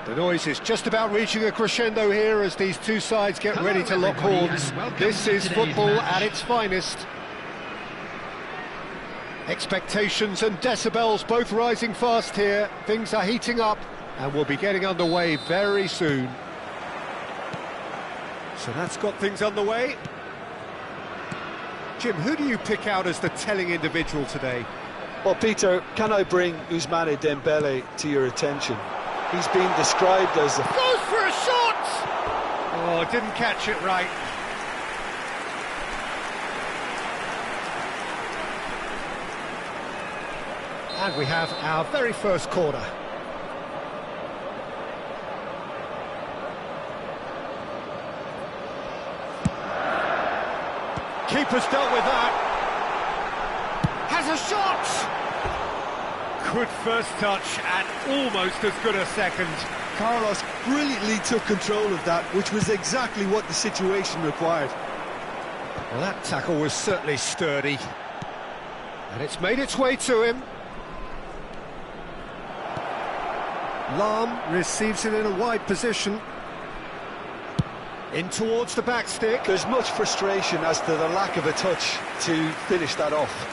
The noise is just about reaching a crescendo here as these two sides get ready to lock horns. This is football at its finest. Expectations and decibels both rising fast here. Things are heating up and we'll be getting underway very soon. So that's got things underway. Jim, who do you pick out as the telling individual today? Well, Peter, can I bring Ousmane Dembele to your attention? He's been described as... Goes for a shot! Oh, didn't catch it right. And we have our very first corner. Keeper's dealt with that. Has a shot! Good first touch and almost as good a second. Carlos brilliantly took control of that, which was exactly what the situation required. Well, that tackle was certainly sturdy. And it's made its way to him. Lahm receives it in a wide position. In towards the back stick. There's much frustration as to the lack of a touch to finish that off.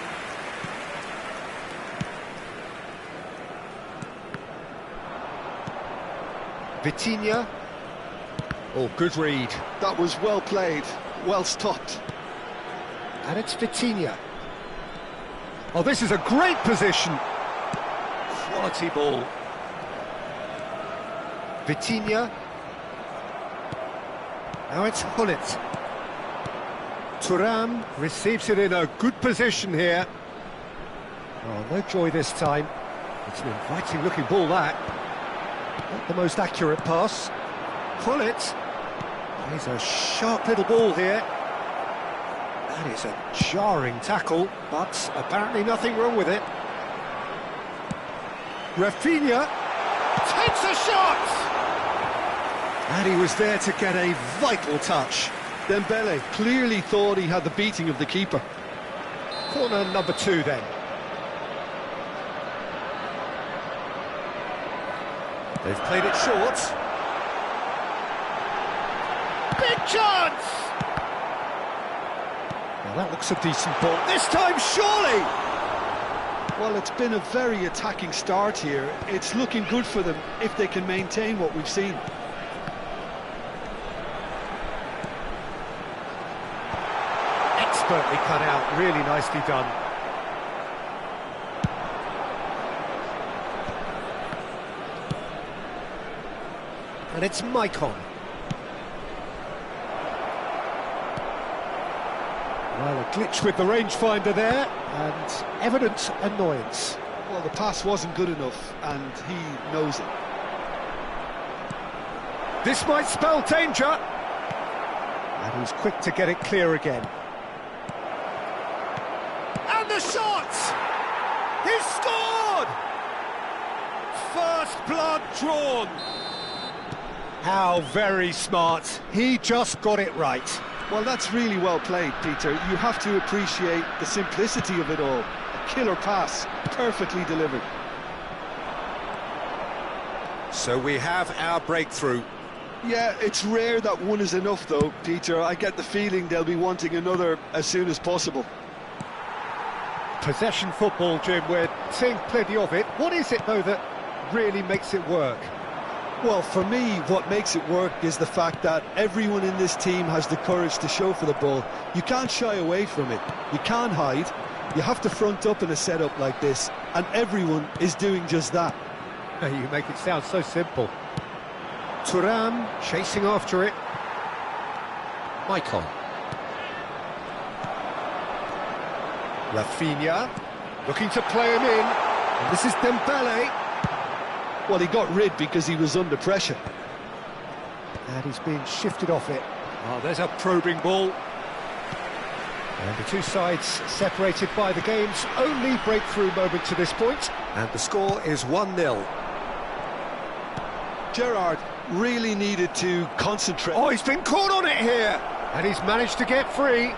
Vitinha. Oh, good read. That was well played, well stopped. And it's Vitinha. Oh, this is a great position. Quality ball. Vitinha. Now it's Gullit. Thuram receives it in a good position here. Oh, no joy this time. It's an inviting looking ball, that. Not the most accurate pass. Gullit. He's a sharp little ball here. That is a jarring tackle, but apparently nothing wrong with it. Rafinha takes a shot! And he was there to get a vital touch. Dembele clearly thought he had the beating of the keeper. Corner number 2 then. They've played it short. Big chance! Well, that looks a decent ball. This time, surely! Well, it's been a very attacking start here. It's looking good for them if they can maintain what we've seen. Expertly cut out, really nicely done. And it's Maicon. Well, a glitch with the rangefinder there, and evident annoyance. Well, the pass wasn't good enough, and he knows it. This might spell danger. And he's quick to get it clear again. And the shot! He's scored! First blood drawn. How very smart. He just got it right. Well, that's really well played, Peter. You have to appreciate the simplicity of it all. A killer pass, perfectly delivered. So we have our breakthrough. Yeah, it's rare that one is enough, though, Peter. I get the feeling they'll be wanting another as soon as possible. Possession football, Jim, we're seeing plenty of it. What is it, though, that really makes it work? Well, for me, what makes it work is the fact that everyone in this team has the courage to show for the ball. You can't shy away from it. You can't hide. You have to front up in a setup like this, and everyone is doing just that. You make it sound so simple. Thuram chasing after it. Maicon. Rafinha looking to play him in. And this is Dembele. Well, he got rid because he was under pressure. And he's being shifted off it. Oh, there's a probing ball. And the two sides separated by the game's only breakthrough moment to this point. And the score is 1-0. Gerrard really needed to concentrate. Oh, he's been caught on it here. And he's managed to get free.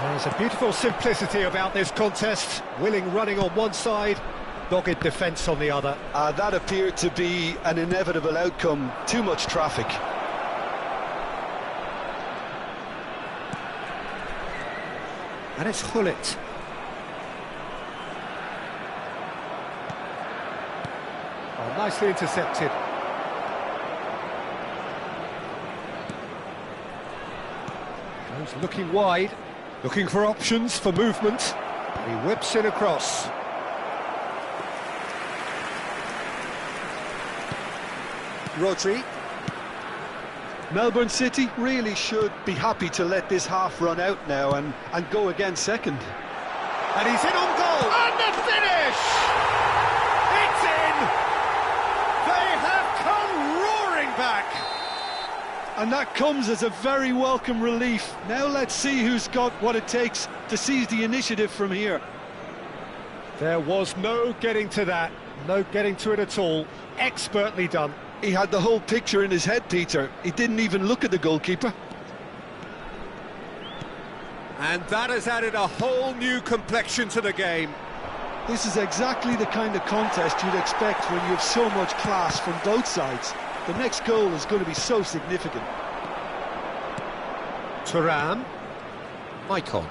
There's a beautiful simplicity about this contest. Willing running on one side, dogged defence on the other. That appeared to be an inevitable outcome. Too much traffic. And it's Gullit. Oh, nicely intercepted. Goes looking wide. Looking for options for movement. He whips it across. Rodri. Melbourne City really should be happy to let this half run out now and go again second. And he's in on goal! And the finish! It's in! They have come roaring back! And that comes as a very welcome relief. Now let's see who's got what it takes to seize the initiative from here. There was no getting to that, no getting to it at all. Expertly done. He had the whole picture in his head, Peter. He didn't even look at the goalkeeper. And that has added a whole new complexion to the game. This is exactly the kind of contest you'd expect when you have so much class from both sides. The next goal is going to be so significant. Thuram. Maicon.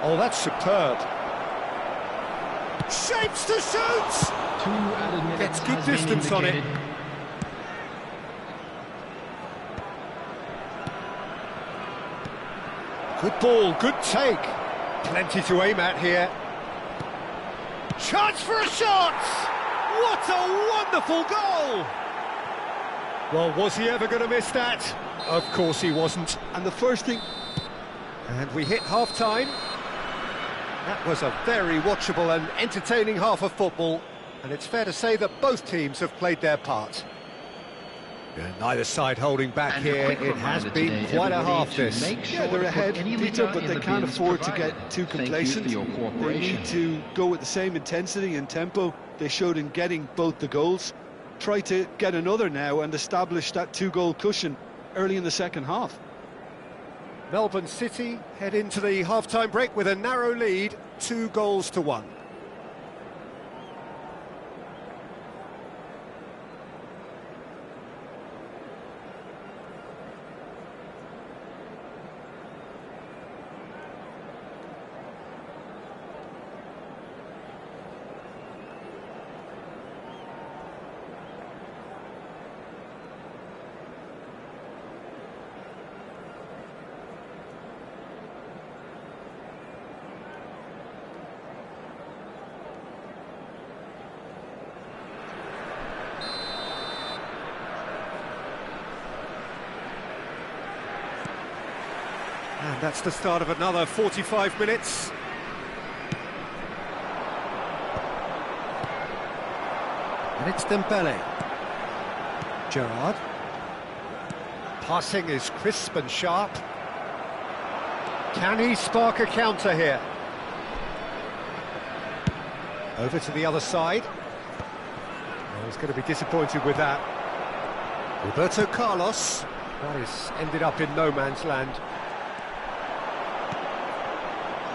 Oh, that's superb. Shapes to shoot! Gets good distance on it. Good ball, good take. Plenty to aim at here. Chance for a shot! What a wonderful goal! Well, was he ever going to miss that? Of course he wasn't. And the first thing... And we hit half-time. That was a very watchable and entertaining half of football, and it's fair to say that both teams have played their part. Yeah, neither side holding back here. It has been quite a half this. Yeah, they're ahead, Peter, but they can't afford to get too complacent. They need to go with the same intensity and tempo they showed in getting both the goals. Try to get another now and establish that two-goal cushion early in the second half. Melbourne City head into the half-time break with a narrow lead, 2-1. And that's the start of another 45 minutes. And it's Dembele. Gerrard. Passing is crisp and sharp. Can he spark a counter here? Over to the other side. He's going to be disappointed with that. Roberto Carlos. That is ended up in no man's land.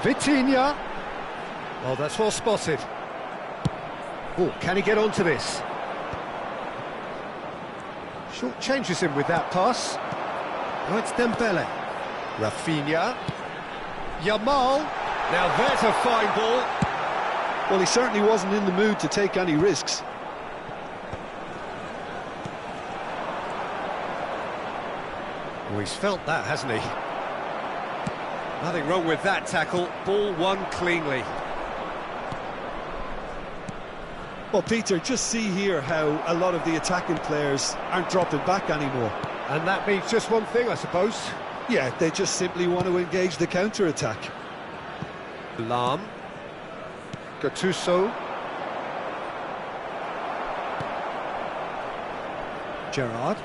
Vitinha. Oh, that's well spotted. Oh, can he get onto this? Short changes him with that pass. Oh, it's Dembele. Rafinha. Yamal. Now there's a fine ball. Well, he certainly wasn't in the mood to take any risks. Oh, he's felt that, hasn't he? Nothing wrong with that tackle. Ball won cleanly. Well, Peter, just see here how a lot of the attacking players aren't dropping back anymore. And that means just one thing, I suppose. Yeah, they just simply want to engage the counter-attack. Lahm. Gattuso. Gerrard.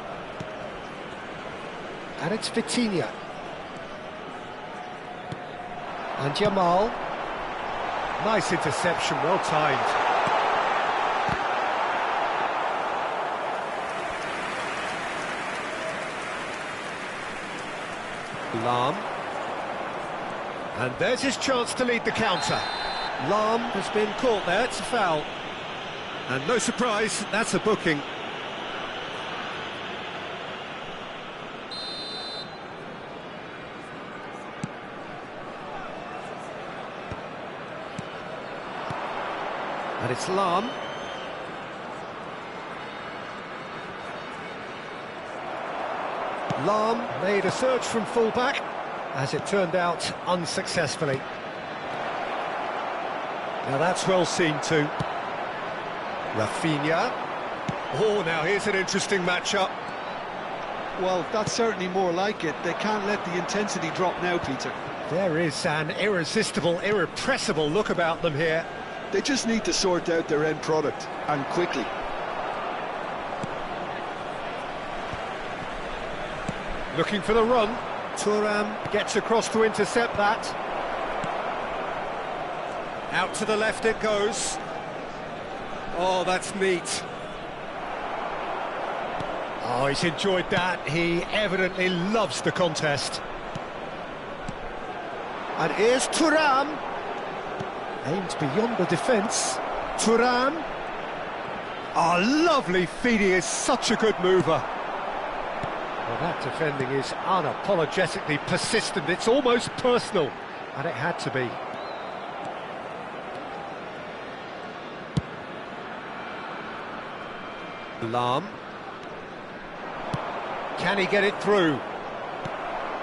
And it's Vitinha. And Yamal. Nice interception, well timed. Lahm. And there's his chance to lead the counter. Lahm has been caught there, it's a foul. And no surprise, that's a booking. And it's Lahm. Lahm made a surge from full-back, as it turned out unsuccessfully. Now that's well seen too. Rafinha. Oh, now here's an interesting matchup. Well, that's certainly more like it. They can't let the intensity drop now, Peter. There is an irresistible, irrepressible look about them here. They just need to sort out their end product, and quickly. Looking for the run. Thuram gets across to intercept that. Out to the left it goes. Oh, that's neat. Oh, he's enjoyed that. He evidently loves the contest. And here's Thuram. Aimed beyond the defence. Thuram. Oh, lovely feed. He is such a good mover. Well, that defending is unapologetically persistent. It's almost personal. And it had to be. Lahm. Can he get it through?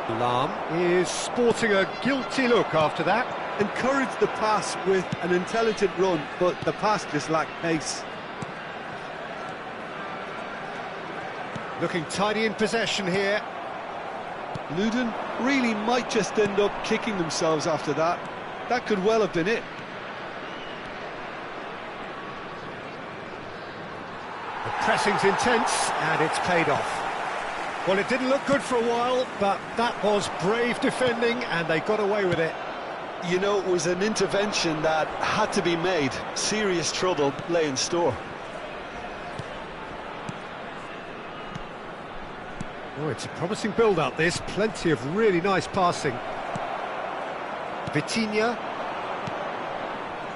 Lahm is sporting a guilty look after that. Encouraged the pass with an intelligent run, but the pass just lacked pace. Looking tidy in possession here. Luton really might just end up kicking themselves after that. That could well have been it. The pressing's intense, and it's paid off. Well, it didn't look good for a while, but that was brave defending, and they got away with it. You know, it was an intervention that had to be made. Serious trouble lay in store. Oh, it's a promising build-up, this. Plenty of really nice passing. Vitinha.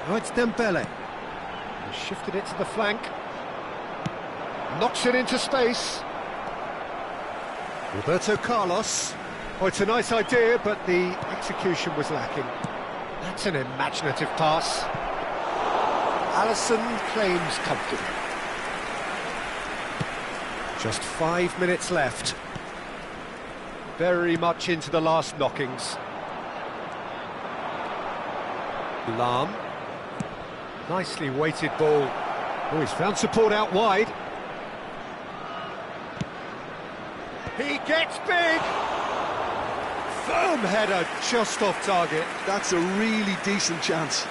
Oh, it's Dembele. He shifted it to the flank. Knocks it into space. Roberto Carlos. Oh, it's a nice idea, but the execution was lacking. That's an imaginative pass. Alisson claims comfortably. Just 5 minutes left. Very much into the last knockings. Lahm. Nicely weighted ball. Oh, he's found support out wide. He gets big! Firm header, just off target. That's a really decent chance.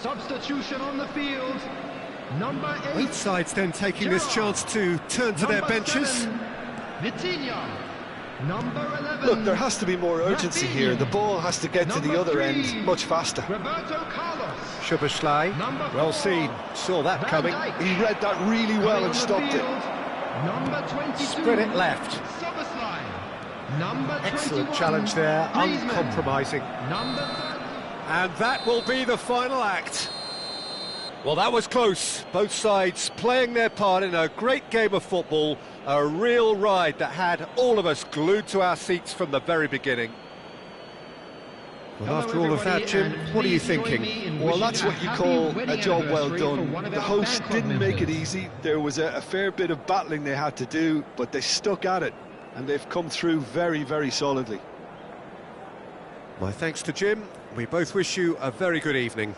Substitution on the field. Number 8. Both sides then taking this chance to turn to their benches. 7, Vitinha. Number 11. Look, there has to be more urgency here. The ball has to get to the other end much faster. Roberto Carlos. Szoboszlai, well seen, saw that coming. He read that really well and stopped it. Number 22. Spread it left. Szoboszlai. Number 21. Excellent challenge there, Griezmann. uncompromising. Number 30. And that will be the final act. Well, that was close. Both sides playing their part in a great game of football, a real ride that had all of us glued to our seats from the very beginning. Well, after all of that, Jim, what are you thinking? Well, that's what you call a job well done. The hosts didn't make it easy. There was a fair bit of battling they had to do, but they stuck at it, and they've come through very, very solidly. My thanks to Jim. We both wish you a very good evening.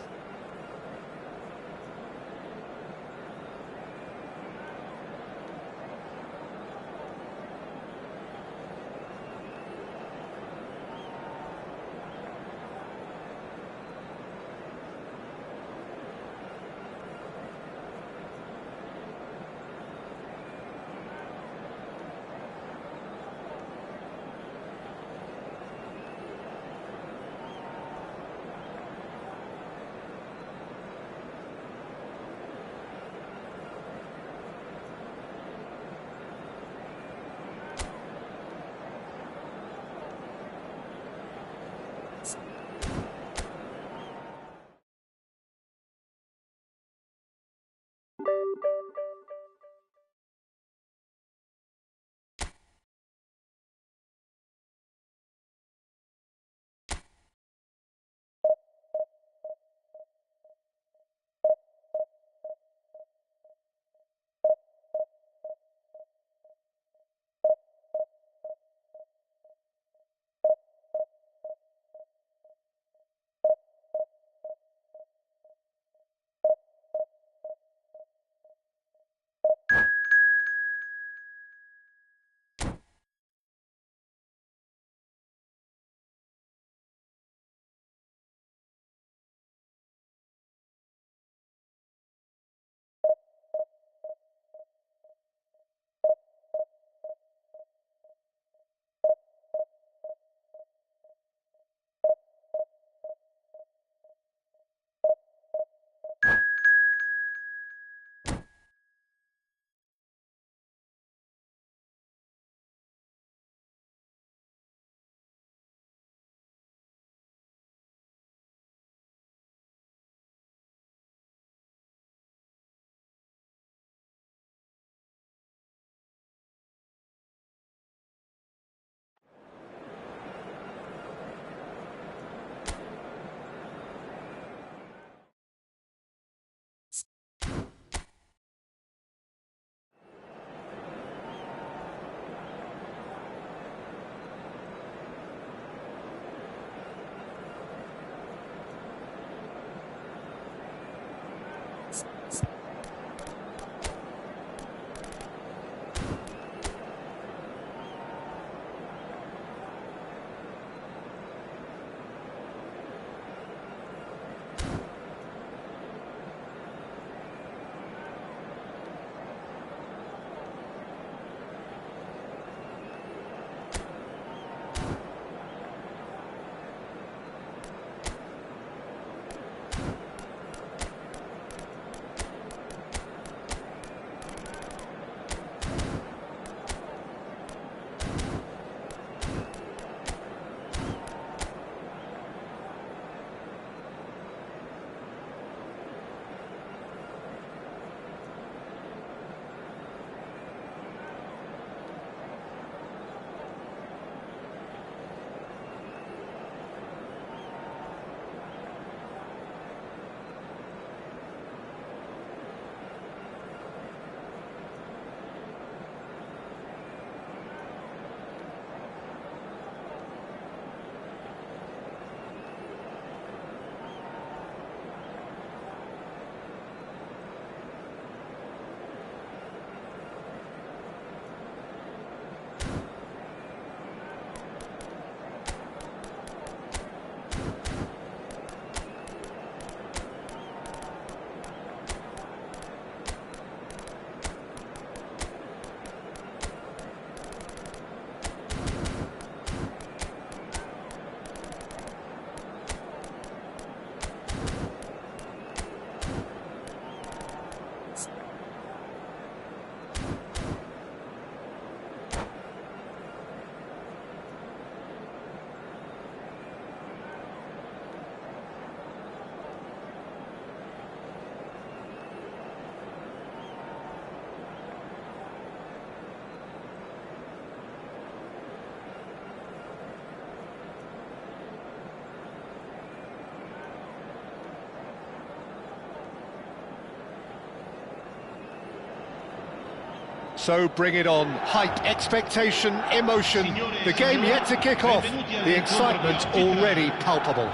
So bring it on. Hype, expectation, emotion. The game yet to kick off. The excitement already palpable.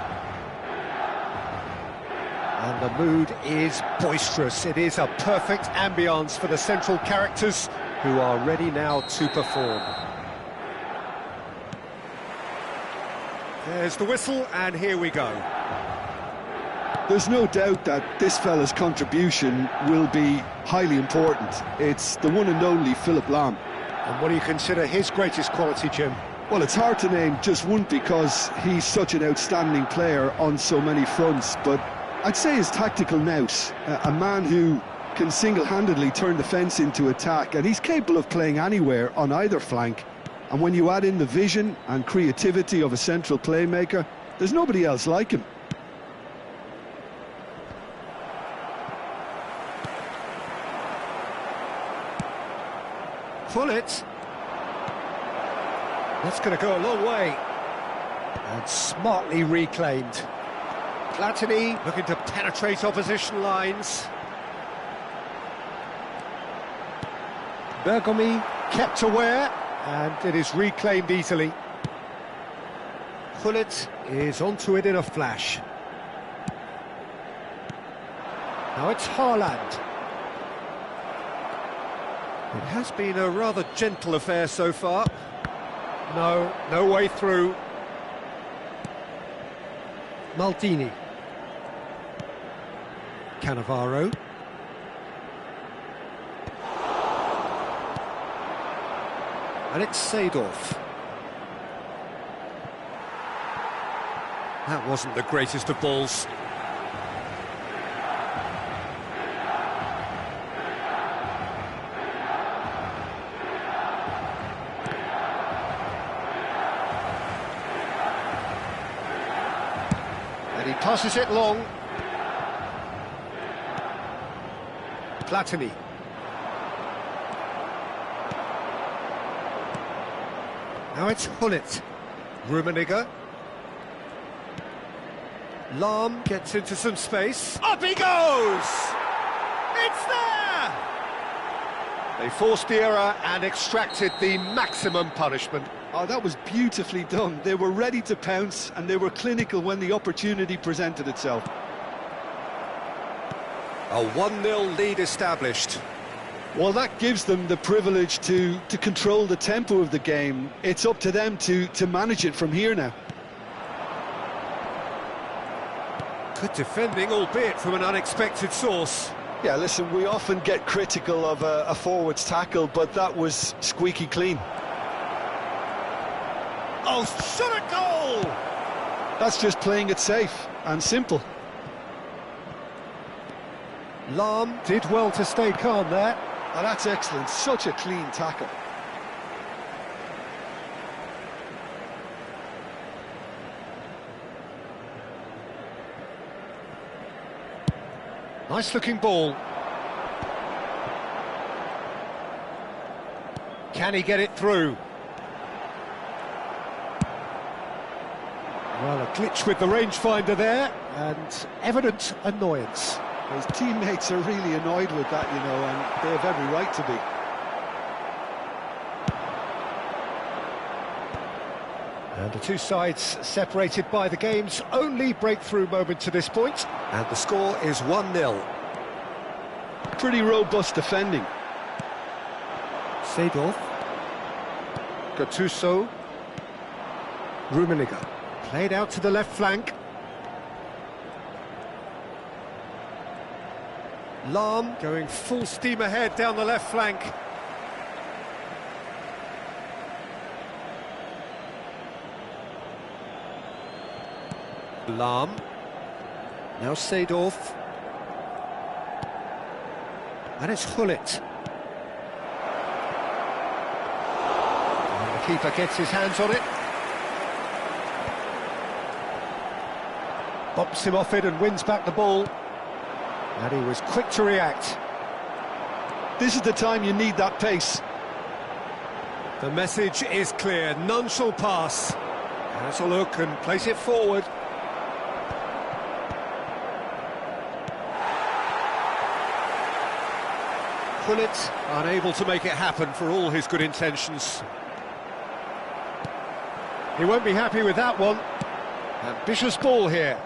And the mood is boisterous. It is a perfect ambience for the central characters who are ready now to perform. There's the whistle, and here we go. There's no doubt that this fella's contribution will be highly important. It's the one and only Philipp Lahm. And what do you consider his greatest quality, Jim? Well, it's hard to name just one because he's such an outstanding player on so many fronts, but I'd say his tactical nous, a man who can single-handedly turn the fence into attack, and he's capable of playing anywhere on either flank. And when you add in the vision and creativity of a central playmaker, there's nobody else like him. Pullet. That's going to go a long way. And smartly reclaimed. Platini looking to penetrate opposition lines. Bergomi kept aware, and it is reclaimed easily. Pullet is onto it in a flash. Now it's Haaland. It has been a rather gentle affair so far. No way through. Maldini. Cannavaro. And it's Seedorf. That wasn't the greatest of balls. And he passes it long. Platini. Now it's Hullet. Rummenigge. Lahm gets into some space. Up he goes! It's there! They forced the error and extracted the maximum punishment. Oh, that was beautifully done. They were ready to pounce, and they were clinical when the opportunity presented itself. A 1-0 lead established. Well, that gives them the privilege to control the tempo of the game. It's up to them to manage it from here now. Good defending, albeit from an unexpected source. Yeah, listen, we often get critical of a forward's tackle, but that was squeaky clean. Oh, shot a goal! That's just playing it safe and simple. Lahm did well to stay calm there. Oh, that's excellent. Such a clean tackle. Nice looking ball. Can he get it through? Well, a glitch with the rangefinder there, and evident annoyance. His teammates are really annoyed with that, you know, and they have every right to be. And the two sides separated by the game's only breakthrough moment to this point, and the score is 1-0. Pretty robust defending. Seedorf. Gattuso. Rummenigge. Played out to the left flank. Lahm going full steam ahead down the left flank. Lahm. Now Seedorf. And it's Hullet. And the keeper gets his hands on it. Bops him off it and wins back the ball. And he was quick to react. This is the time you need that pace. The message is clear, none shall pass. Has a look and place it forward. Gullit unable to make it happen for all his good intentions. He won't be happy with that one. Ambitious ball here.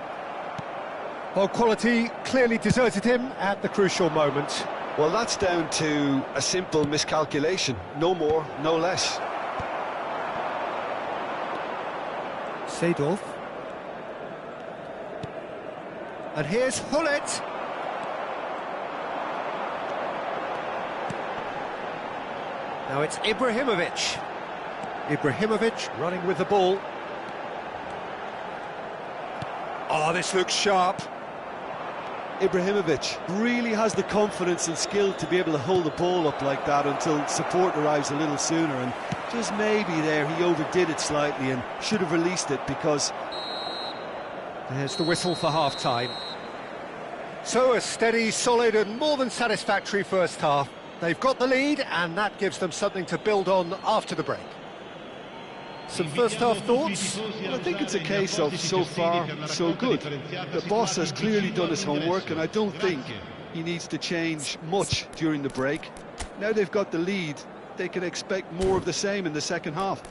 Well, quality clearly deserted him at the crucial moment. Well, that's down to a simple miscalculation. No more, no less. Seedorf. And here's Gullit. Now it's Ibrahimovic. Ibrahimovic running with the ball. Oh, this looks sharp. Ibrahimovic really has the confidence and skill to be able to hold the ball up like that until support arrives a little sooner, and just maybe there he overdid it slightly and should have released it, because... There's the whistle for half-time. So a steady, solid and more than satisfactory first half. They've got the lead and that gives them something to build on after the break. Some first-half thoughts? Well, I think it's a case of so far, so good. The boss has clearly done his homework, and I don't think he needs to change much during the break. Now they've got the lead, they can expect more of the same in the second half.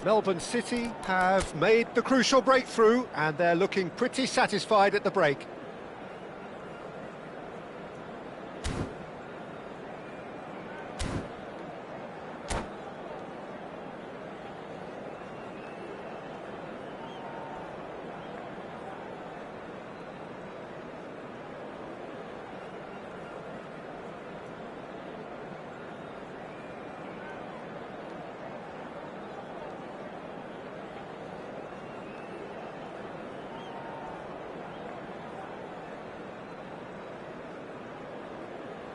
Melbourne City have made the crucial breakthrough, and they're looking pretty satisfied at the break.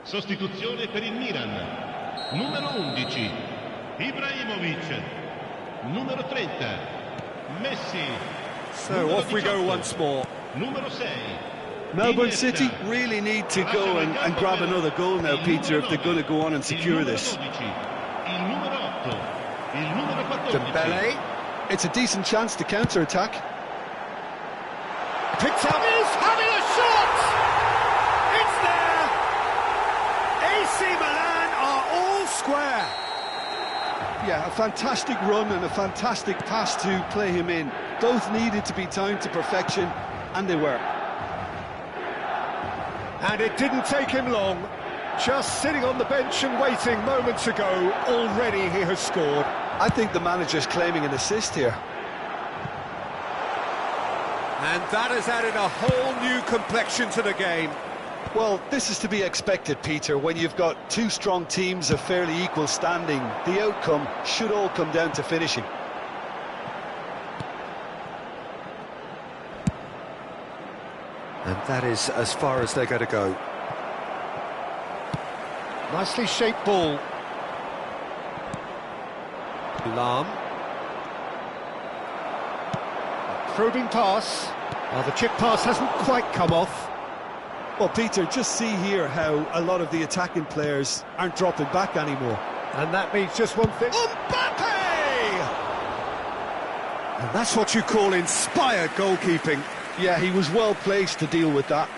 Sostituzione per il Milan. Numero 11, Ibrahimovic. Numero 30, Messi. So off we go once more. Numero 6. Melbourne City really need to go and grab another goal now, Peter, if they're going to go on and secure this. Dembele. It's a decent chance to counter-attack. Picked up. He's having a shot! It's there! AC Milan are all square. Yeah, a fantastic run and a fantastic pass to play him in. Both needed to be timed to perfection, and they were. And it didn't take him long. Just sitting on the bench and waiting moments ago, already he has scored. I think the manager's claiming an assist here. And that has added a whole new complexion to the game. Well, this is to be expected, Peter. When you've got two strong teams of fairly equal standing, the outcome should all come down to finishing. And that is as far as they're going to go. Nicely shaped ball. Lahm. A probing pass. Well, the chip pass hasn't quite come off. Well, Peter, just see here how a lot of the attacking players aren't dropping back anymore. And that means just one thing. Mbappe! And that's what you call inspired goalkeeping. Yeah, he was well placed to deal with that.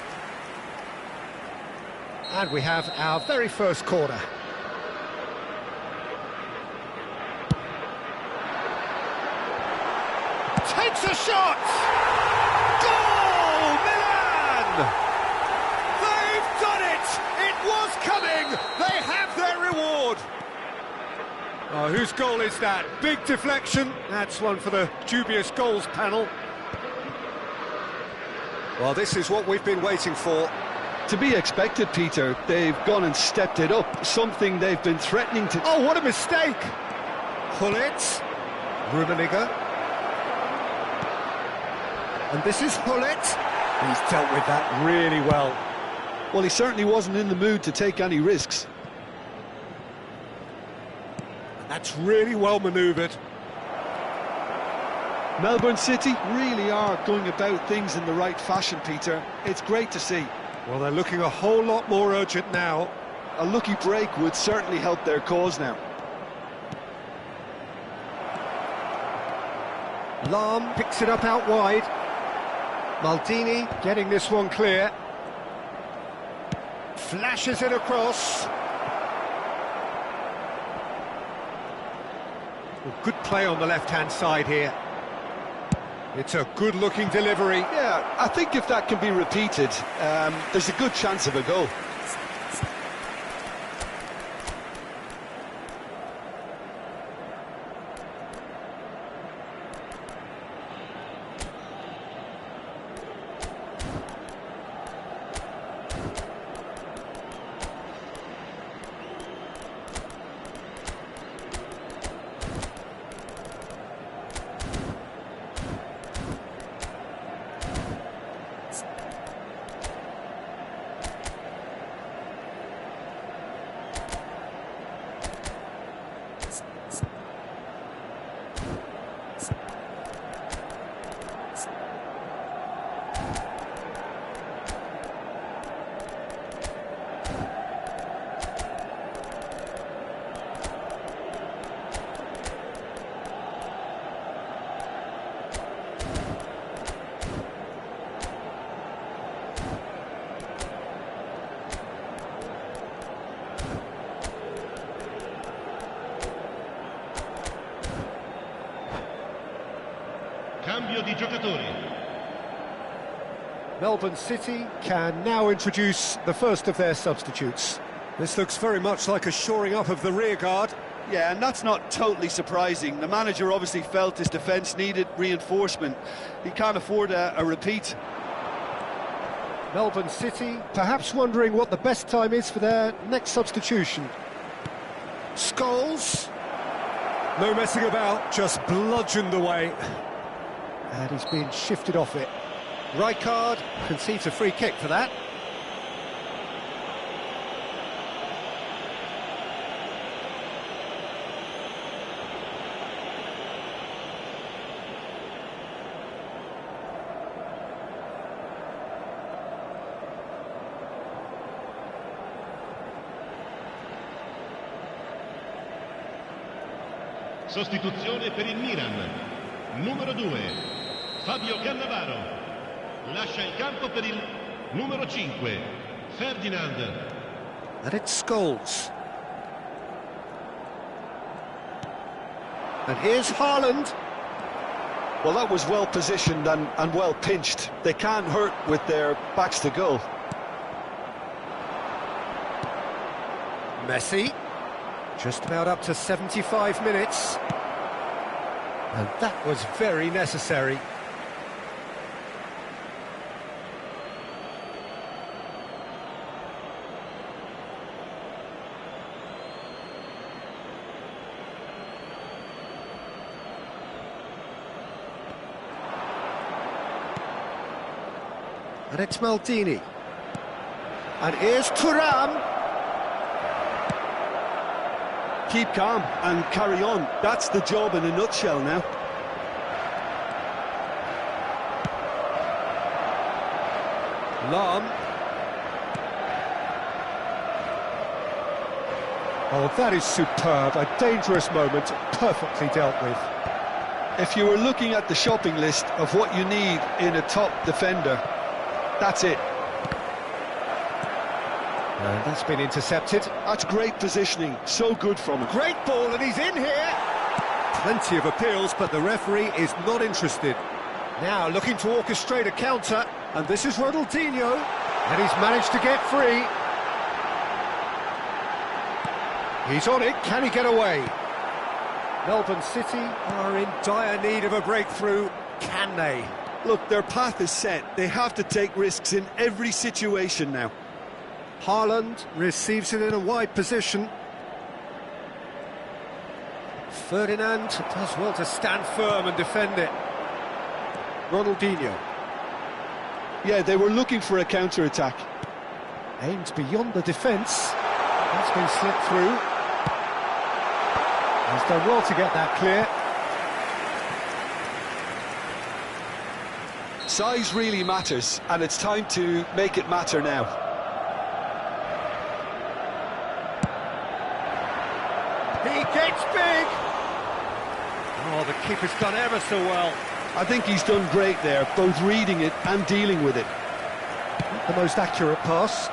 And we have our very first corner. Takes a shot! Goal, Milan! They've done it! It was coming! They have their reward! Oh, whose goal is that? Big deflection. That's one for the dubious goals panel. Well, this is what we've been waiting for. To be expected, Peter. They've gone and stepped it up, something they've been threatening to... Oh, what a mistake! Gullit, Rummenigge. And this is Gullit. He's dealt with that really well. Well, he certainly wasn't in the mood to take any risks. That's really well manoeuvred. Melbourne City really are going about things in the right fashion, Peter. It's great to see. Well, they're looking a whole lot more urgent now. A lucky break would certainly help their cause now. Lahm picks it up out wide. Maldini getting this one clear. Flashes it across. Well, good play on the left-hand side here. It's a good-looking delivery. Yeah, I think if that can be repeated, there's a good chance of a goal. Cambio di giocatori. Melbourne City can now introduce the first of their substitutes. This looks very much like a shoring up of the rear guard. Yeah, and that's not totally surprising. The manager obviously felt his defence needed reinforcement. He can't afford a repeat. Melbourne City perhaps wondering what the best time is for their next substitution. Scholes. No messing about, just bludgeoned away. And he's been shifted off it. Rijkaard conceives a free kick for that. Sostituzione per il Milan. Numero 2, Fabio Cannavaro. Lascia il campo per il numero 5, Ferdinand. And it's Scholes. And here's Haaland. Well, that was well positioned and well pinched. They can't hurt with their backs to goal. Messi. Just about up to 75 minutes. And that was very necessary. And it's Maldini. And here's Thuram. Keep calm and carry on. That's the job in a nutshell now. Lahm. Oh, that is superb. A dangerous moment, perfectly dealt with. If you were looking at the shopping list of what you need in a top defender, that's it. And that's been intercepted. That's great positioning, so good from him. Great ball, and he's in here. Plenty of appeals, but the referee is not interested. Now looking to orchestrate a counter, and this is Ronaldinho, and he's managed to get free. He's on it, can he get away? Melbourne City are in dire need of a breakthrough, can they? Look, their path is set. They have to take risks in every situation now. Haaland receives it in a wide position. Ferdinand does well to stand firm and defend it. Ronaldinho. Yeah, they were looking for a counter-attack. Aims beyond the defence. That's been slipped through. He's done well to get that clear. Size really matters, and it's time to make it matter now. He gets big! Oh, the keeper's done ever so well. I think he's done great there, both reading it and dealing with it. Not the most accurate pass.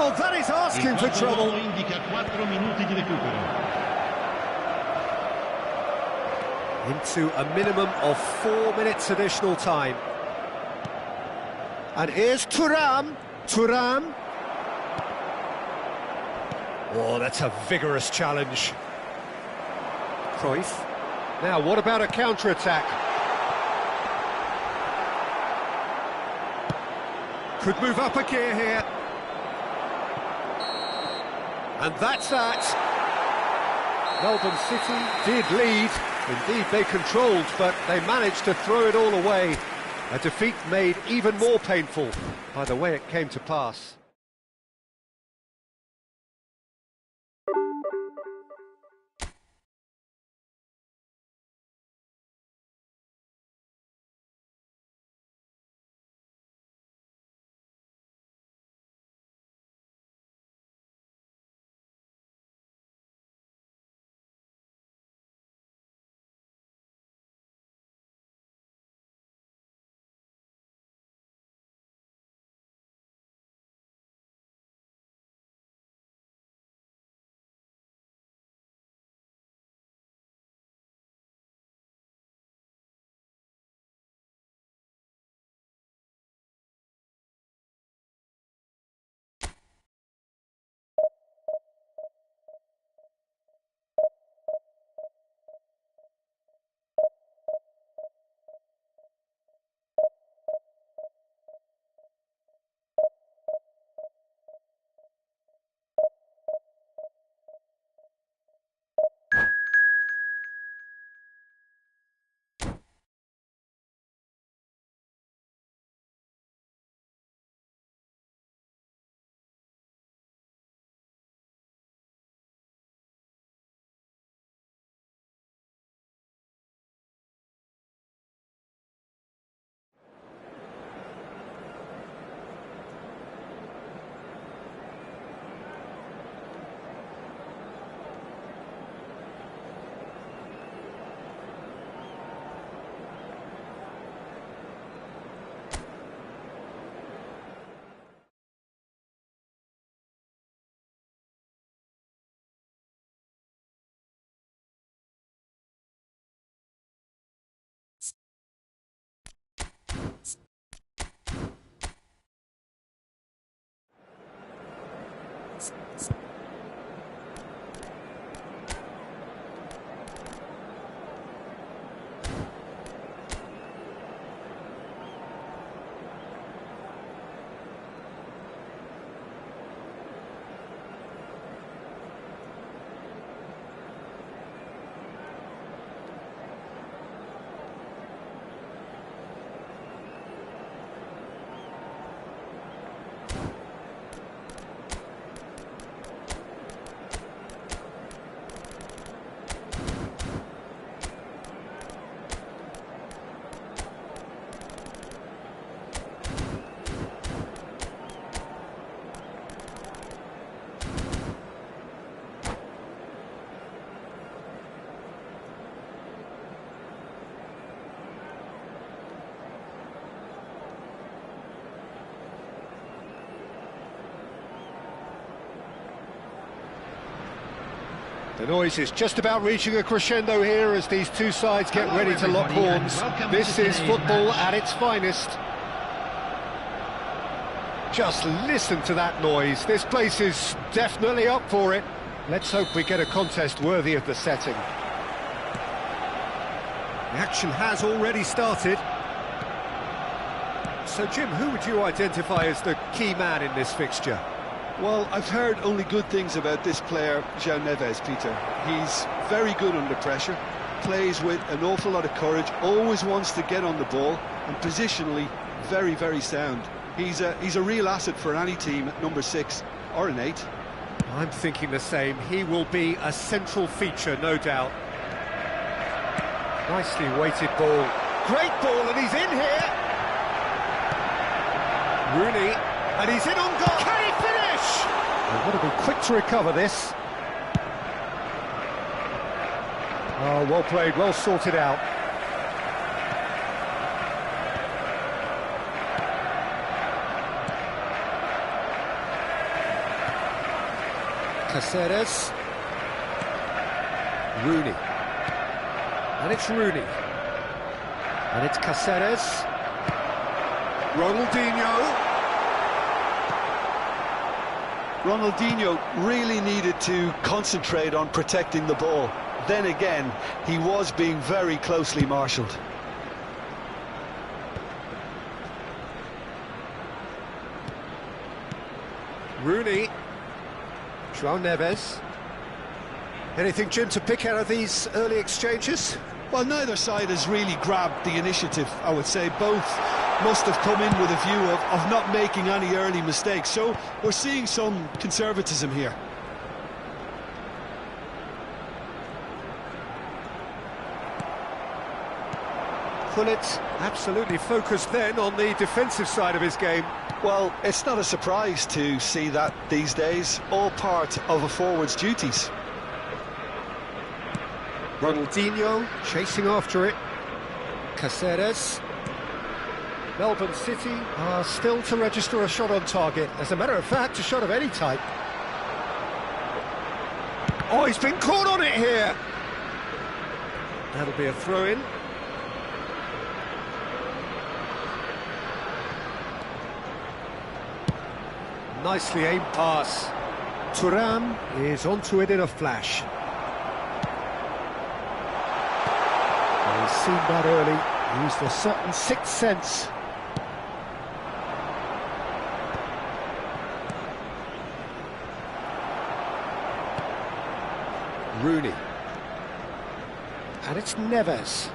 Oh, that is asking for trouble. Indica 4 minuti di recupero. Into a minimum of 4 minutes additional time. And here's Thuram. Thuram. Oh, that's a vigorous challenge. Cruyff. Now, what about a counter-attack? Could move up a gear here. And that's that. Melbourne City did lead. Indeed, they controlled, but they managed to throw it all away. A defeat made even more painful by the way it came to pass. The noise is just about reaching a crescendo here as these two sides get ready to lock horns. This is football at its finest. Just listen to that noise. This place is definitely up for it. Let's hope we get a contest worthy of the setting. The action has already started. So, Jim, who would you identify as the key man in this fixture? Well, I've heard only good things about this player, João Neves, Peter. He's very good under pressure, plays with an awful lot of courage, always wants to get on the ball, and positionally, very, very sound. He's a real asset for any team at number 6 or an 8. I'm thinking the same. He will be a central feature, no doubt. Nicely weighted ball. Great ball, and he's in here! Rooney, and he's in on goal! Can he finish? They've got to be quick to recover this. Oh, well played, well sorted out. Caceres. Rooney. And it's Rooney. And it's Caceres. Ronaldinho. Ronaldinho really needed to concentrate on protecting the ball. Then again, he was being very closely marshalled. Rooney. João Neves. Anything, Jim, to pick out of these early exchanges? Well, neither side has really grabbed the initiative, I would say. Both must have come in with a view of not making any early mistakes. So we're seeing some conservatism here. Gullit absolutely focused then on the defensive side of his game. Well, it's not a surprise to see that these days, all part of a forward's duties. Ronaldinho chasing after it. Caceres. Melbourne City are still to register a shot on target. As a matter of fact, a shot of any type. Oh, he's been caught on it here. That'll be a throw-in. Nicely aimed pass. Thuram is onto it in a flash. He's seen that early, used a certain sixth sense. Rooney. And it's Neves.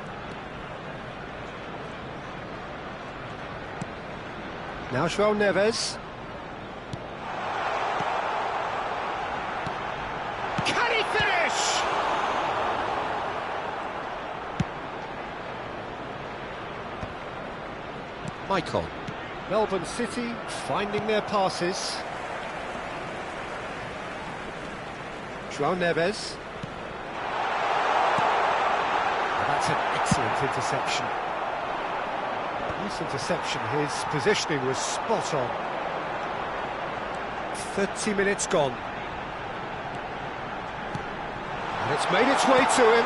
Now João Neves. Can he finish? Michael. Melbourne City finding their passes. João Neves. And that's an excellent interception. Nice interception, his positioning was spot on. 30 minutes gone. And it's made its way to him.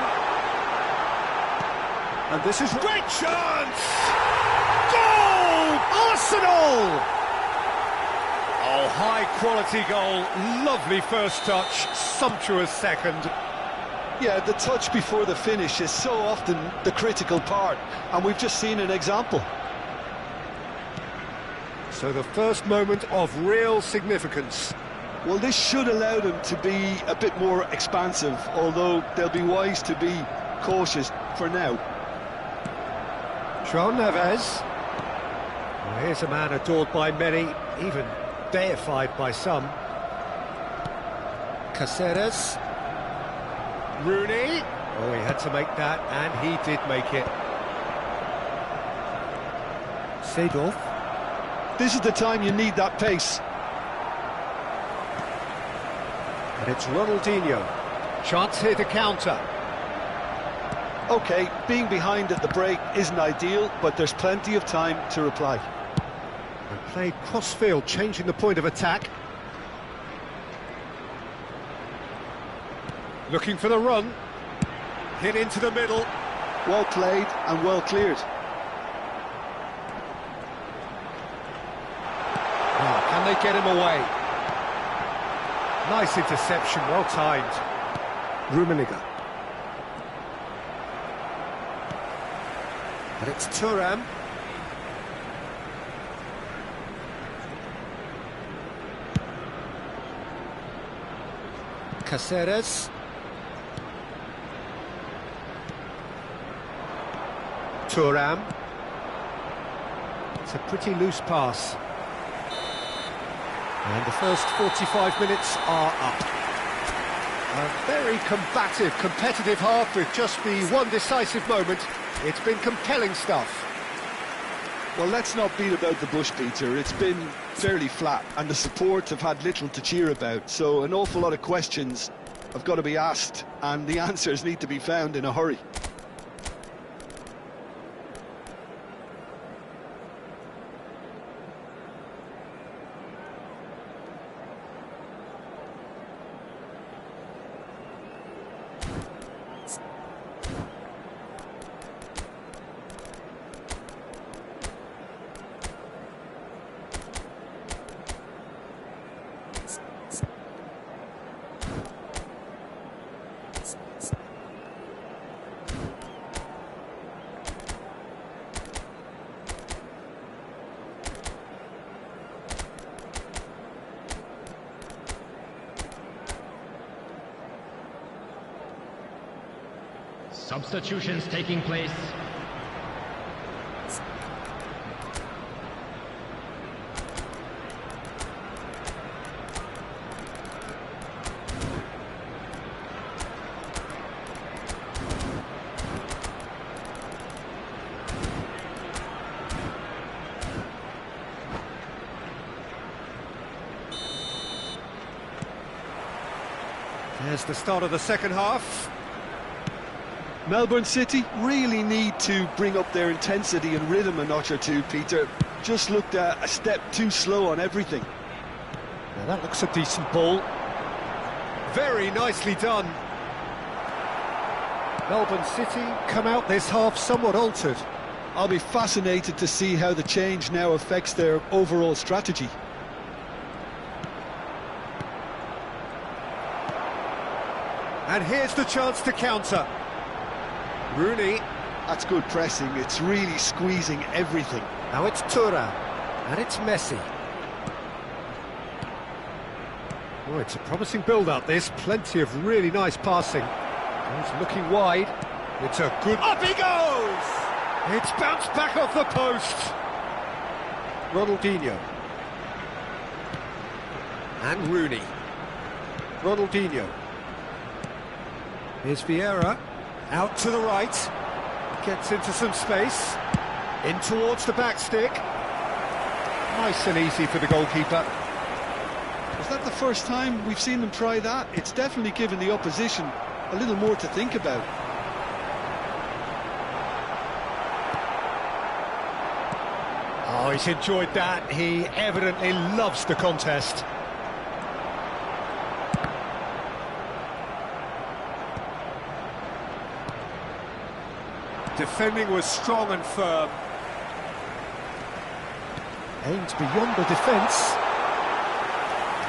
And this is great chance! Goal! Arsenal! Oh, high-quality goal, lovely first touch, sumptuous second. Yeah, the touch before the finish is so often the critical part, and we've just seen an example. So the first moment of real significance. Well, this should allow them to be a bit more expansive, although they'll be wise to be cautious for now. João Neves. Well, here's a man adored by many, even deified by some. Caceres. Rooney. Oh, he had to make that, and he did make it. Seedorf. This is the time you need that pace. And it's Ronaldinho. Chance here to counter. OK, being behind at the break isn't ideal, but there's plenty of time to reply. And played cross-field, changing the point of attack. Looking for the run. Hit into the middle. Well played and well cleared. Now, can they get him away? Nice interception, well timed. Rummenigge. And it's Thuram. Caceres. Thuram. It's a pretty loose pass. And the first 45 minutes are up. A very combative, competitive half with just the one decisive moment. It's been compelling stuff. Well, let's not beat about the bush, Peter. It's been fairly flat, and the support have had little to cheer about. So an awful lot of questions have got to be asked, and the answers need to be found in a hurry. Substitutions taking place. There's the start of the second half. Melbourne City really need to bring up their intensity and rhythm a notch or two, Peter. Just looked a step too slow on everything. Now that looks a decent ball. Very nicely done. Melbourne City come out this half somewhat altered. I'll be fascinated to see how the change now affects their overall strategy. And here's the chance to counter. Rooney. That's good pressing, it's really squeezing everything. Now it's Thuram, and it's Messi. Oh, it's a promising build-up, this. Plenty of really nice passing. He's looking wide. It's a good... Up he goes! It's bounced back off the post. Ronaldinho. And Rooney. Ronaldinho. Here's Vieira. Out to the right. Gets into some space. In towards the back stick. Nice and easy for the goalkeeper. Is that the first time we've seen them try that? It's definitely given the opposition a little more to think about. Oh, he's enjoyed that. He evidently loves the contest. Defending was strong and firm. Aimed beyond the defence.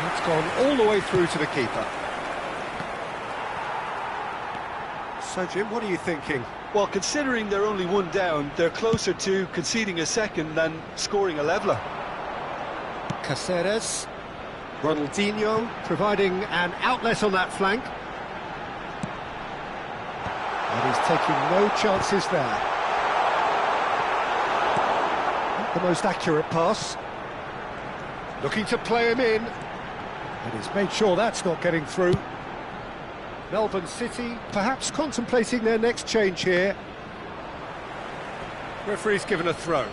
It's gone all the way through to the keeper. So, Jim, what are you thinking? Well, considering they're only one down, they're closer to conceding a second than scoring a leveller. Caceres. Ronaldinho providing an outlet on that flank. And he's taking no chances there. Not the most accurate pass. Looking to play him in. And he's made sure that's not getting through. Melbourne City perhaps contemplating their next change here. Referee's given a throw.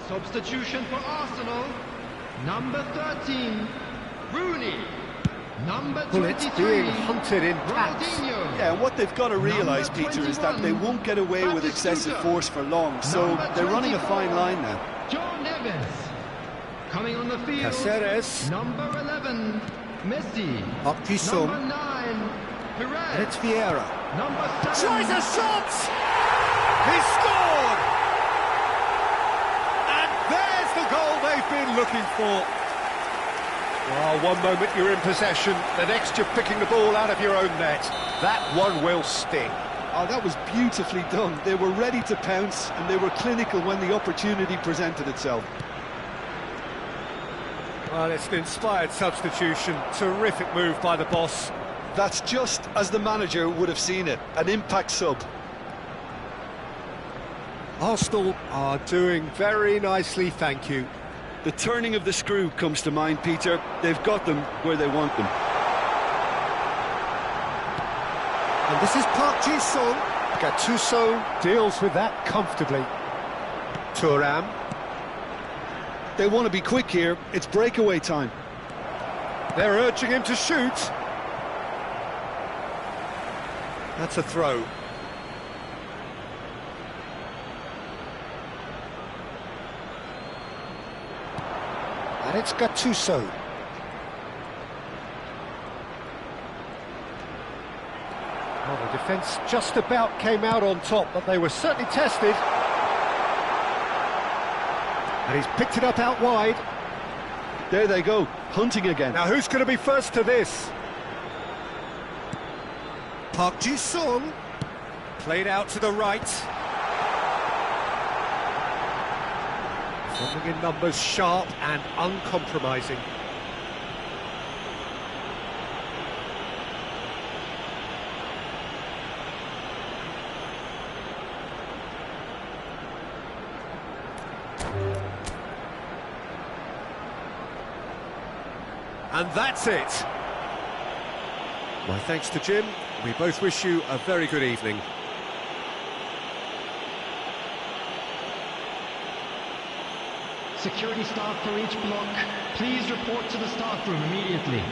Substitution for Arsenal. Number 13, Rooney. Number 23, Well, it's being hunted in packs. Ronaldinho. Yeah, and what they've got to realise, Number Peter, is that they 21, won't get away with excessive Batistuta. force for long, so Number they're running a 24, fine line now. Joe Neves. Coming on the field. Caceres. Number 11, Messi. Up Gisson. Number 9, Perez. And it's Vieira. Number 7. Tries a shot! He scored! And there's the goal they've been looking for. Well, one moment you're in possession, the next you're picking the ball out of your own net. That one will sting. Oh, that was beautifully done. They were ready to pounce, and they were clinical when the opportunity presented itself. Well, it's an inspired substitution. Terrific move by the boss. That's just as the manager would have seen it, an impact sub. Arsenal are doing very nicely, thank you. The turning of the screw comes to mind, Peter. They've got them where they want them. And this is Park Ji-sung. Gattuso deals with that comfortably. Thuram. They want to be quick here. It's breakaway time. They're urging him to shoot. That's a throw. And it's Gattuso. Well, the defence just about came out on top, but they were certainly tested. And he's picked it up out wide. There they go, hunting again. Now who's going to be first to this? Park Ji-sung. Played out to the right. Something in numbers, sharp and uncompromising. And that's it. My thanks to Jim. We both wish you a very good evening. Security staff for each block, please report to the staff room immediately.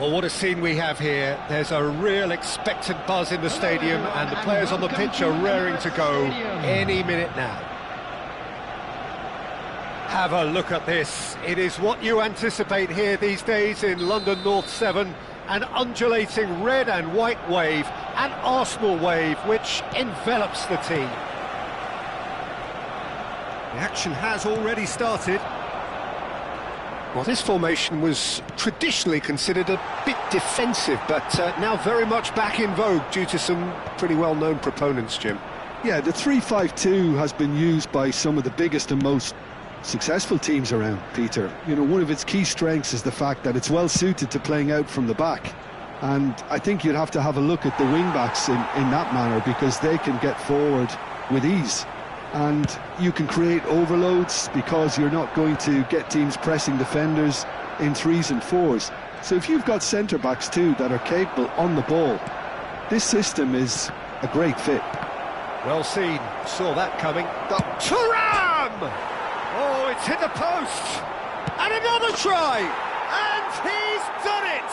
Well, what a scene we have here. There's a real expectant buzz in the stadium, and the players on the pitch are raring to go any minute now. Have a look at this. It is what you anticipate here these days in London North 7. An undulating red and white wave, an Arsenal wave, which envelops the team. The action has already started. Well, this formation was traditionally considered a bit defensive, but now very much back in vogue due to some pretty well-known proponents, Jim. Yeah, the 3-5-2 has been used by some of the biggest and most successful teams around, Peter. You know, one of its key strengths is the fact that it's well suited to playing out from the back. And I think you'd have to have a look at the wing-backs in that manner, because they can get forward with ease. And you can create overloads because you're not going to get teams pressing defenders in 3s and 4s. So if you've got centre-backs too that are capable on the ball, this system is a great fit. Well seen, saw that coming. Thuram! Oh, it's hit the post! And another try! And he's done it!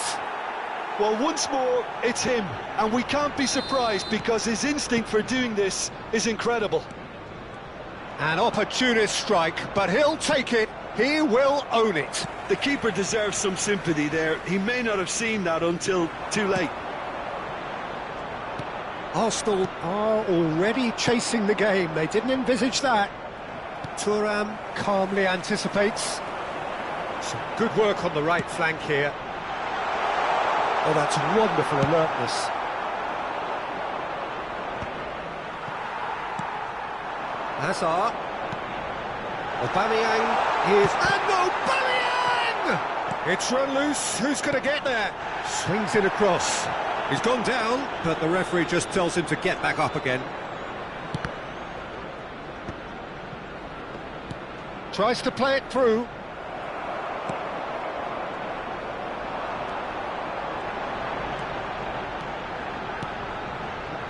Well, once more, it's him. And we can't be surprised because his instinct for doing this is incredible. An opportunist strike, but he'll take it, he will own it. The keeper deserves some sympathy there. He may not have seen that until too late. Arsenal are already chasing the game, they didn't envisage that. Thuram calmly anticipates. Some good work on the right flank here. Oh, that's wonderful alertness. Hazard. Aubameyang is... And Aubameyang! It's run loose, who's going to get there? Swings it across. He's gone down, but the referee just tells him to get back up again. Tries to play it through.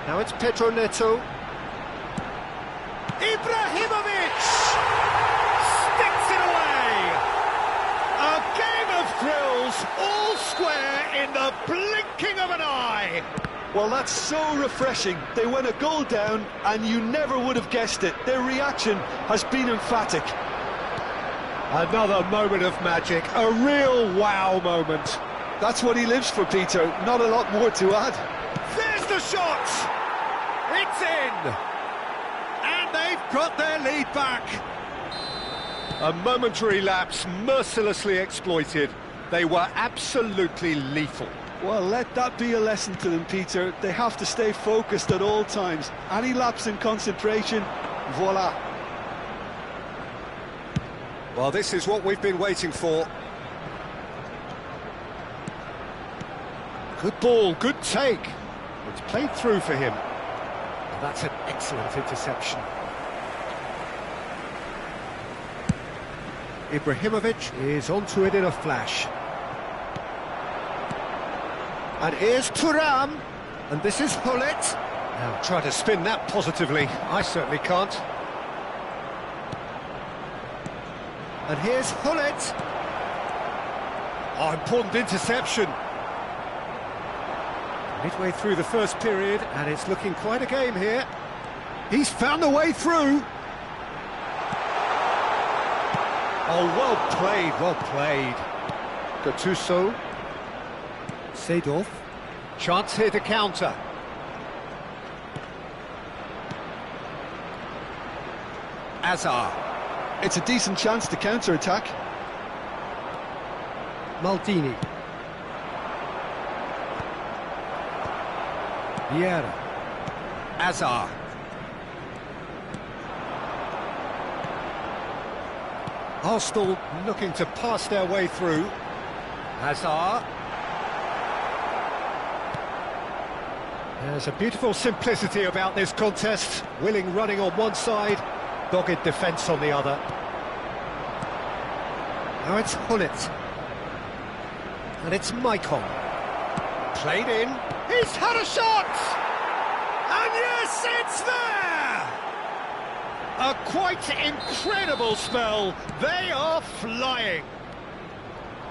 Now it's Pedro Neto. Ibrahimovic sticks it away. A game of thrills, all square in the blinking of an eye. Well, that's so refreshing. They went a goal down and you never would have guessed it. Their reaction has been emphatic. Another moment of magic, a real wow moment. That's what he lives for, Peter. Not a lot more to add. There's the shot. It's in. They've got their lead back. A momentary lapse mercilessly exploited. They were absolutely lethal. Well, let that be a lesson to them, Peter. They have to stay focused at all times. Any lapse in concentration, voila. Well, this is what we've been waiting for. Good ball, good take. It's played through for him. That's an excellent interception. Ibrahimovic is onto it in a flash. And here's Thuram, and this is Gullit. Now try to spin that positively. I certainly can't. And here's Gullit. Oh, important interception. Midway through the first period, and it's looking quite a game here. He's found a way through. Oh, well played, well played. Gattuso. Seedorf. Chance here to counter. Hazard. It's a decent chance to counter-attack. Maldini. Vieira. Hazard. Arsenal looking to pass their way through. Hazard. There's a beautiful simplicity about this contest. Willing running on one side, dogged defence on the other. Now it's Gullit. And it's Maicon. Played in. He's had a shot! And yes, it's there! A quite incredible spell. They are flying.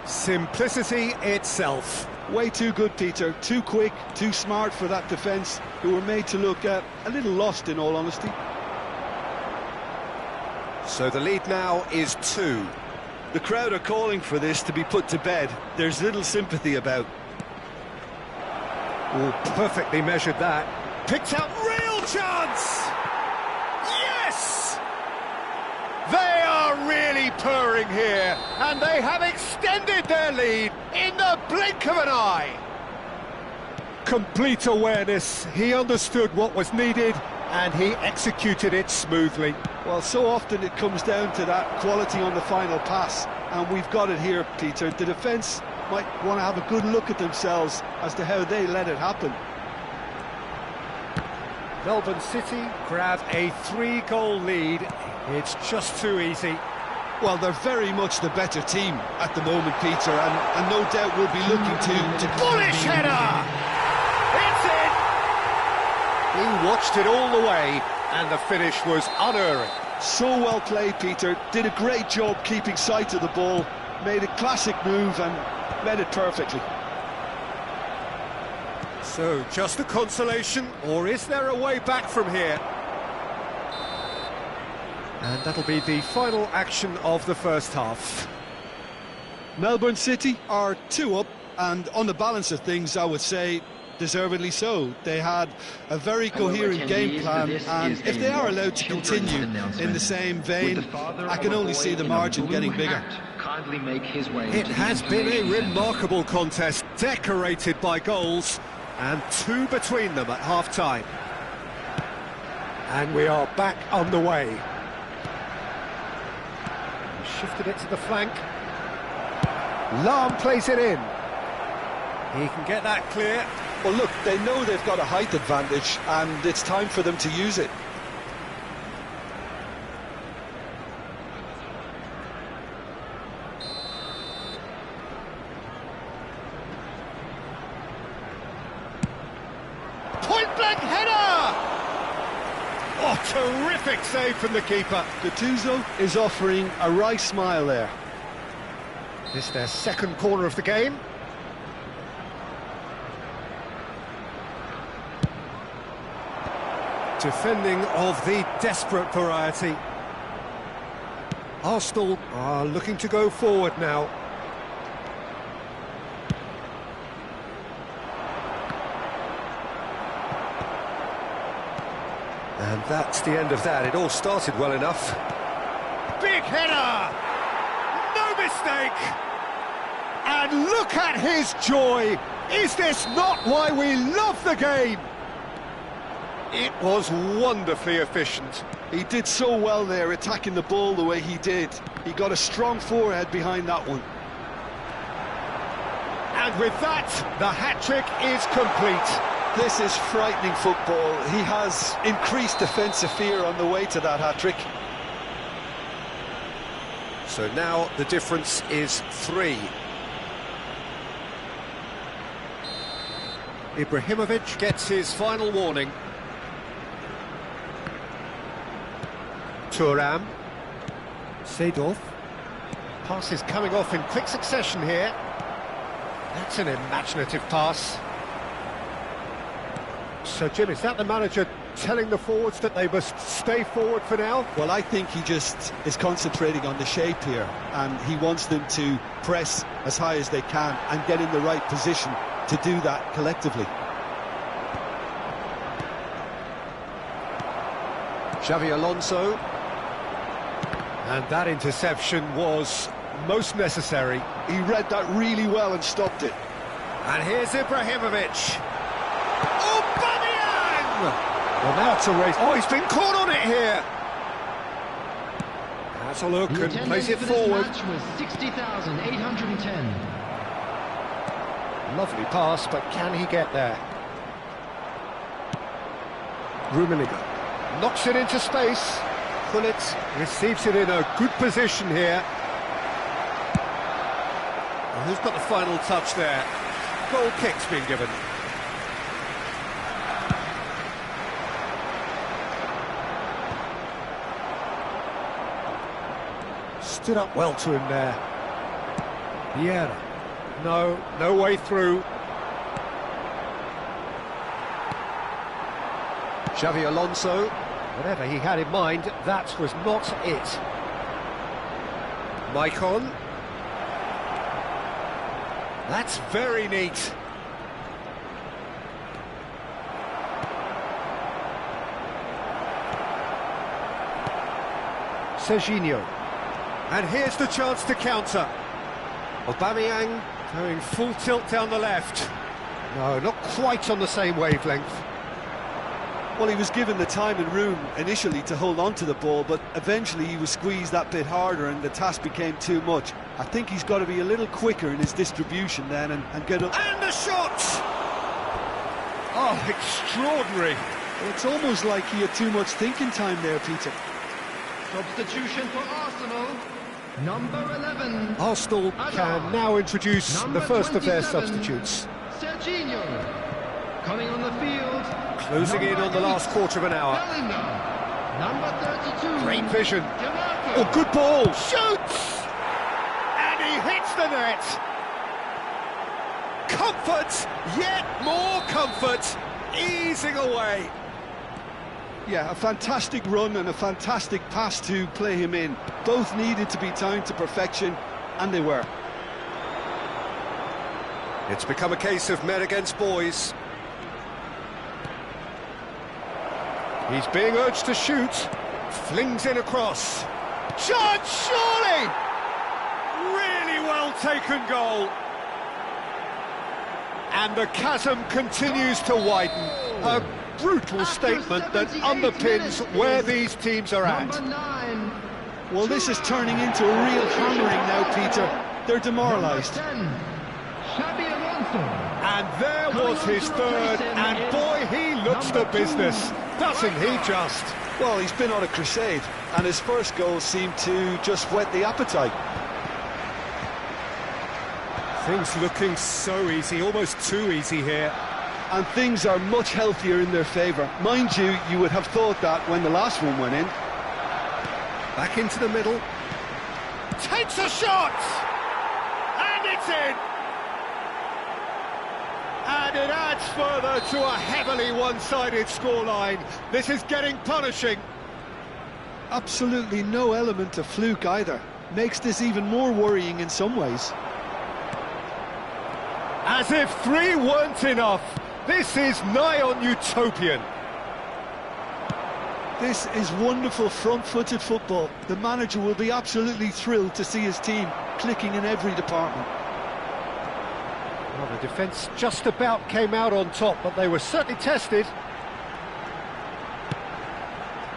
Simplicity itself. Way too good, Peter. Too quick, too smart for that defence, who were made to look a little lost, in all honesty. So the lead now is 2. The crowd are calling for this to be put to bed. There's little sympathy about. Oh, perfectly measured that. Picked out real chance! Yes! They are really purring here, and they have extended their lead in the blink of an eye. Complete awareness. He understood what was needed, and he executed it smoothly. Well, so often it comes down to that quality on the final pass, and we've got it here, Peter. The defence might want to have a good look at themselves as to how they let it happen. Melbourne City grab a 3-goal lead. It's just too easy. Well, they're very much the better team at the moment, Peter, and no doubt will be looking to... Bullish header! It's in! He watched it all the way, and the finish was unerring. So well played, Peter. Did a great job keeping sight of the ball, made a classic move and read it perfectly. So, just a consolation, or is there a way back from here? And that'll be the final action of the first half. Melbourne City are 2 up, and on the balance of things, I would say, deservedly so. They had a very coherent game plan, and if they are allowed to continue in the same vein, I can only see the margin getting bigger. It has been a remarkable contest, decorated by goals, and 2 between them at half-time. And we are back underway. Shifted it to the flank. Lahm plays it in. He can get that clear. Well, look, they know they've got a height advantage, and it's time for them to use it. Point-blank header! Oh, terrific save from the keeper. Gattuso is offering a wry smile there. This their second corner of the game. Defending of the desperate variety. Arsenal are looking to go forward now. And that's the end of that. It all started well enough. Big header! No mistake! And look at his joy! Is this not why we love the game? It was wonderfully efficient. He did so well there, attacking the ball the way he did. He got a strong forehead behind that one. And with that, the hat-trick is complete. This is frightening football. He has increased defensive fear on the way to that hat-trick. So now the difference is 3. Ibrahimovic gets his final warning. Thuram. Seedorf. Pass is coming off in quick succession here. That's an imaginative pass. So, Jim, is that the manager telling the forwards that they must stay forward for now? Well, I think he just is concentrating on the shape here, and he wants them to press as high as they can and get in the right position to do that collectively. Xavi Alonso. And that interception was most necessary. He read that really well and stopped it. And here's Ibrahimovic. Well, now it's a race. Oh, he's been caught on it here. Has a look and plays it forward. 60,810. Lovely pass, but can he get there? Rummenigge knocks it into space. Gullit receives it in a good position here. Well, who's got the final touch there? Goal kick's been given. Stood up well to him there. Vieira. No way through. Xavi Alonso. Whatever he had in mind, that was not it. Maicon. That's very neat. Serginho. And here's the chance to counter. Aubameyang going full tilt down the left. No, not quite on the same wavelength. Well, he was given the time and room initially to hold on to the ball, but eventually he was squeezed that bit harder and the task became too much. I think he's got to be a little quicker in his distribution then and get up. And the shot! Oh, extraordinary. Well, it's almost like he had too much thinking time there, Peter. Substitution for Arsenal. Number 11. Arsenal can now introduce the first of their substitutes. Serginho. Coming on the field. Closing in on the last quarter of an hour. Bellingham. Number 32. Great vision. Dimarco. Oh, good ball. Shoots! And he hits the net. Comfort, yet more comfort, easing away. Yeah, a fantastic run and a fantastic pass to play him in. Both needed to be timed to perfection, and they were. It's become a case of men against boys. He's being urged to shoot. Flings in across. Chance, surely! Really well taken goal. And the chasm continues to widen. A brutal statement that underpins where these teams are at. Number 9. Well, this is turning into a real hammering now, Peter. They're demoralised. Number 10. Xabi Alonso. And there was his third, and boy, he looks the business, doesn't he just? Well, he's been on a crusade, and his first goal seemed to just whet the appetite. Things looking so easy, almost too easy here. And things are much healthier in their favour. Mind you, you would have thought that when the last one went in. Back into the middle. Takes a shot! And it's in! And it adds further to a heavily one-sided scoreline. This is getting punishing. Absolutely no element of fluke either. Makes this even more worrying in some ways. As if 3 weren't enough. This is nigh on utopian. This is wonderful front-footed football. The manager will be absolutely thrilled to see his team clicking in every department. Well, the defence just about came out on top, but they were certainly tested.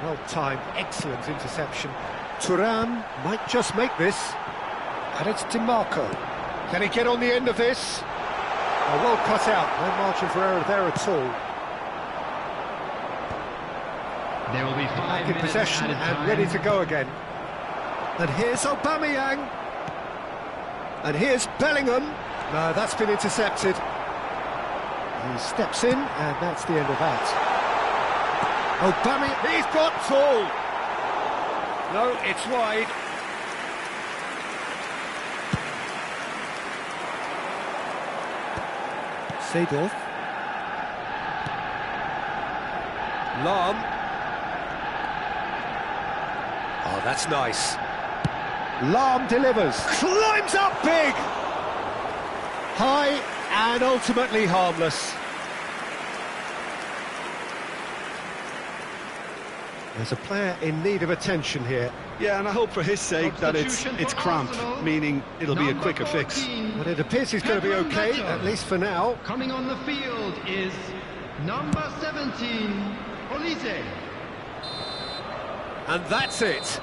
Well timed, excellent interception. Thuram might just make this. And it's Dimarco. Can he get on the end of this? Oh, well cut out, no margin for error there at all. There will be 5 Back in minutes possession added and time. ready to go again. And here's Aubameyang. And here's Bellingham. No, that's been intercepted. He steps in, and that's the end of that. Aubameyang, he's got tall. No, it's wide. Seedorf. Lahm. Oh, that's nice. Lahm delivers. Climbs up big. High and ultimately harmless. There's a player in need of attention here. Yeah, and I hope for his sake that it's cramped, meaning it'll be a quicker fix. But it appears he's going to be okay, at least for now. Coming on the field is number 17, Olise. And that's it.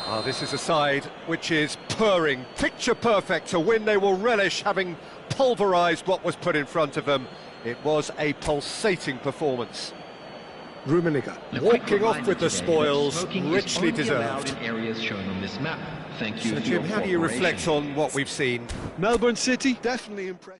Oh, this is a side which is purring, picture perfect, to win. They will relish having pulverised what was put in front of them. It was a pulsating performance. Rummenigge walking off with the spoils, richly deserved. In areas shown on this map. Thank you. So, Jim, how do you reflect on what we've seen? Melbourne City, definitely impressive.